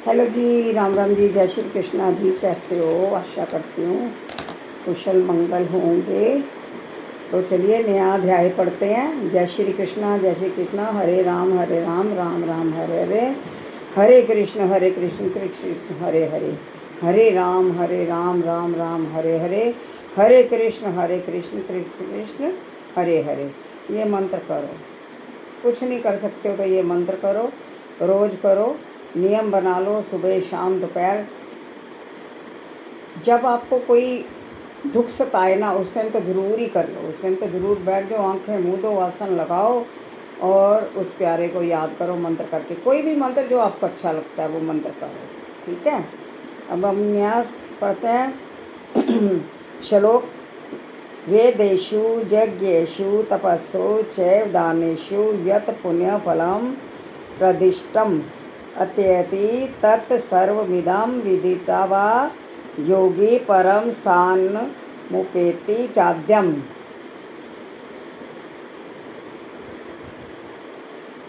Hello जी, राम राम जी, जय श्री कृष्णा जी। कैसे हो? आशा करती हूँ कुशल मंगल होंगे। तो चलिए नया अध्याय पढ़ते हैं। जय श्री कृष्णा, जय श्री कृष्णा। हरे राम राम राम हरे हरे। हरे कृष्ण कृष्ण कृष्ण हरे हरे। हरे राम राम हरे हरे। हरे कृष्ण कृष्ण कृष्ण हरे हरे। ये मंत्र करो। कुछ नहीं कर सकते हो तो ये मंत्र करो, रोज़ करो। नियम बना लो, सुबह शाम दोपहर। जब आपको कोई दुख सताए ना, उस टाइम तो ज़रूर ही कर लो। उस टाइम तो ज़रूर बैठ जाओ, आंखें मूंद दो, आसन लगाओ और उस प्यारे को याद करो मंत्र करके। कोई भी मंत्र जो आपको अच्छा लगता है वो मंत्र करो, ठीक है। अब हम न्यास पढ़ते हैं। श्लोक। वेदेषु यज्ञेषु तपस्सु चैव दानेषु यत् पुण्यफलं प्रदिष्टम् अत्यति तत् सर्वमिदं विदित्वा वा योगी परम स्थानमुपेति चाद्यम्।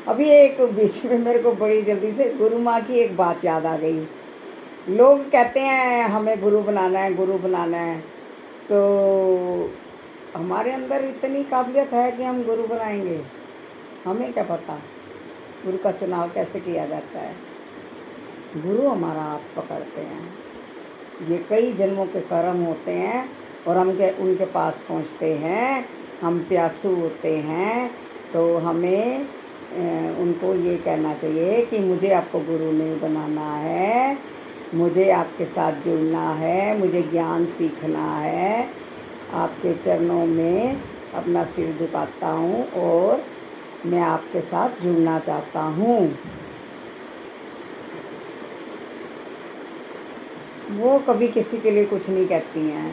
अभी एक बीच में मेरे को बड़ी जल्दी से गुरु माँ की एक बात याद आ गई। लोग कहते हैं हमें गुरु बनाना है, गुरु बनाना है। तो हमारे अंदर इतनी काबिलियत है कि हम गुरु बनाएंगे? हमें क्या पता गुरु का चुनाव कैसे किया जाता है। गुरु हमारा हाथ पकड़ते हैं। ये कई जन्मों के कर्म होते हैं और हम उनके पास पहुंचते हैं। हम प्यासू होते हैं तो हमें उनको ये कहना चाहिए कि मुझे आपको गुरु नहीं बनाना है, मुझे आपके साथ जुड़ना है, मुझे ज्ञान सीखना है। आपके चरणों में अपना सिर झुकाता हूँ और मैं आपके साथ जुड़ना चाहता हूँ। वो कभी किसी के लिए कुछ नहीं कहती हैं।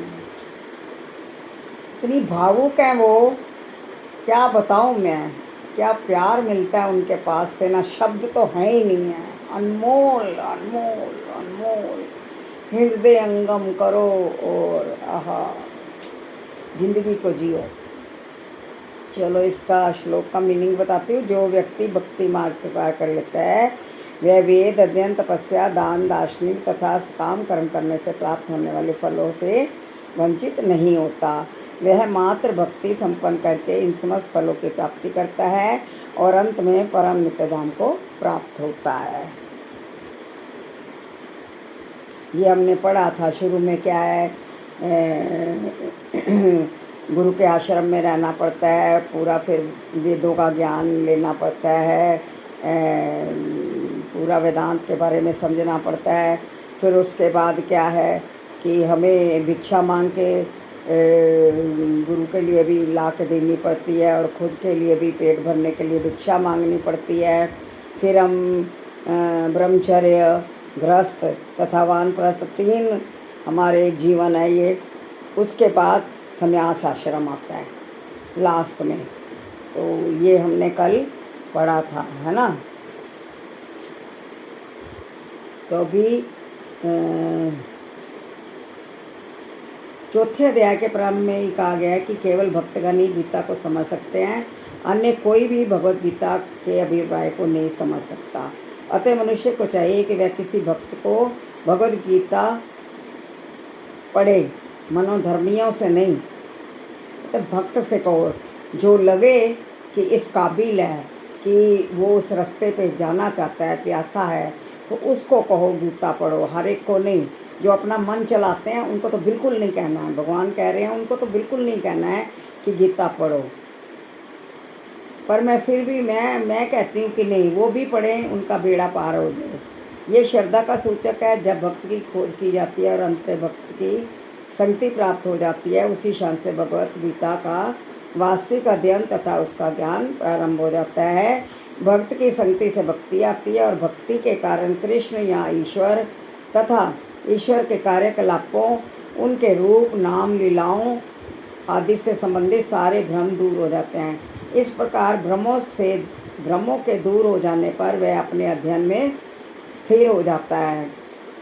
इतनी भावुक हैं वो, क्या बताऊँ मैं। क्या प्यार मिलता है उनके पास से ना, शब्द तो हैं ही नहीं है। अनमोल अनमोल अनमोल। हृदयंगम करो और आहा जिंदगी को जियो। चलो इसका श्लोक का मीनिंग बताती हूँ। जो व्यक्ति भक्ति मार्ग से पार कर लेता है वह वेद अध्ययन, तपस्या, दान, दार्शनिक तथा काम कर्म करने से प्राप्त होने वाले फलों से वंचित नहीं होता। वह मात्र भक्ति संपन्न करके इन समस्त फलों की प्राप्ति करता है और अंत में परम नित्यधाम को प्राप्त होता है। ये हमने पढ़ा था शुरू में। क्या है, गुरु के आश्रम में रहना पड़ता है पूरा, फिर वेदों का ज्ञान लेना पड़ता है, पूरा वेदांत के बारे में समझना पड़ता है। फिर उसके बाद क्या है कि हमें भिक्षा मांग के गुरु के लिए भी ला के देनी पड़ती है और ख़ुद के लिए भी पेट भरने के लिए भिक्षा मांगनी पड़ती है। फिर हम ब्रह्मचर्य, गृहस्थ तथा वानप्रस्थ 3 हमारे जीवन है ये। उसके बाद संन्यास आश्रम आता है लास्ट में। तो ये हमने कल पढ़ा था, है ना। तो अभी चौथे अध्याय के प्रारंभ में ही कहा गया है कि केवल भक्तगण ही गीता को समझ सकते हैं, अन्य कोई भी भगवत गीता के अभिप्राय को नहीं समझ सकता। अतः मनुष्य को चाहिए कि वह किसी भक्त को भगवत गीता पढ़े, मनोधर्मियों से नहीं। तो भक्त से कहो, जो लगे कि इस काबिल है कि वो उस रास्ते पे जाना चाहता है, प्यासा है, तो उसको कहो गीता पढ़ो। हर एक को नहीं। जो अपना मन चलाते हैं उनको तो बिल्कुल नहीं कहना है। भगवान कह रहे हैं उनको तो बिल्कुल नहीं कहना है कि गीता पढ़ो। पर मैं फिर भी मैं कहती हूँ कि नहीं, वो भी पढ़ें, उनका बेड़ा पार हो जाए। ये श्रद्धा का सूचक है। जब भक्त की खोज की जाती है और अंत भक्त की संगति प्राप्त हो जाती है, उसी क्षण से भगवत गीता का वास्तविक अध्ययन तथा उसका ज्ञान प्रारंभ हो जाता है। भक्त की संगति से भक्ति आती है और भक्ति के कारण कृष्ण या ईश्वर तथा ईश्वर के कार्यकलापों, उनके रूप, नाम, लीलाओं आदि से संबंधित सारे भ्रम दूर हो जाते हैं। इस प्रकार भ्रमों के दूर हो जाने पर वह अपने अध्ययन में स्थिर हो जाता है।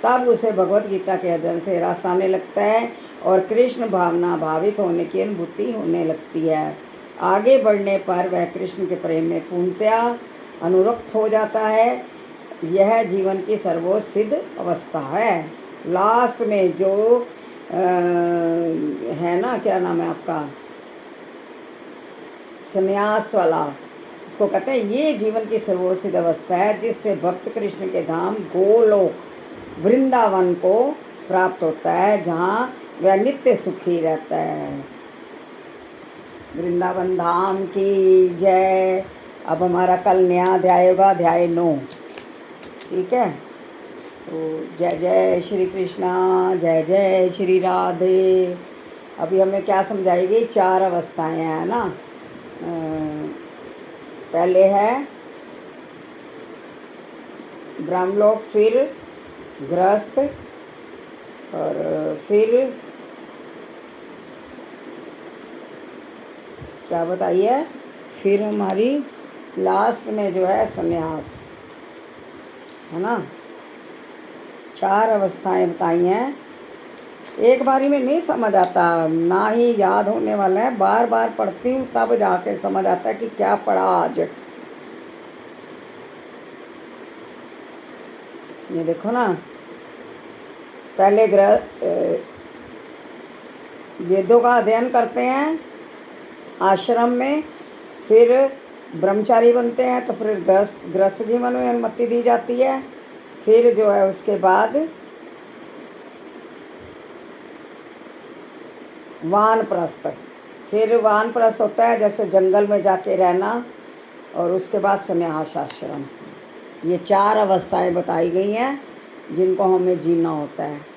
तब उसे भगवत गीता के अध्ययन से रस आने लगता है और कृष्ण भावना भावित होने की अनुभूति होने लगती है। आगे बढ़ने पर वह कृष्ण के प्रेम में पूर्णतया अनुरक्त हो जाता है यह जीवन की सर्वोच्च सिद्ध अवस्था है। लास्ट में जो है ना, क्या नाम है आपका, संन्यास वाला, उसको कहते हैं ये जीवन की सर्वोच्च सिद्ध अवस्था है, जिससे भक्त कृष्ण के धाम गोलोक वृंदावन को प्राप्त होता है, जहाँ वह नित्य सुखी रहता है। वृंदावन धाम की जय। अब हमारा कल नया अध्याय होगा, अध्याय 9। ठीक है, तो जय जय श्री कृष्णा, जय जय श्री राधे। अभी हमें क्या समझाएगी, 4 अवस्थाएं हैं ना। पहले है ब्रह्मलोक, फिर गृहस्थ, और फिर क्या बताइए, फिर हमारी लास्ट में जो है संन्यास, है ना। 4 अवस्थाएं बताई हैं। एक बारी में नहीं समझ आता, ना ही याद होने वाला है, बार बार पढ़ती हूँ तब जाके समझ आता है कि क्या पढ़ा आज। ये देखो ना, पहले वेदों का अध्ययन करते हैं आश्रम में, फिर ब्रह्मचारी बनते हैं, तो फिर गृहस्थ जीवन में अनुमति दी जाती है। फिर जो है उसके बाद वानप्रस्थ, फिर वानप्रस्थ होता है जैसे जंगल में जाके रहना, और उसके बाद संन्यास आश्रम। ये 4 अवस्थाएं बताई गई हैं जिनको हमें जीना होता है।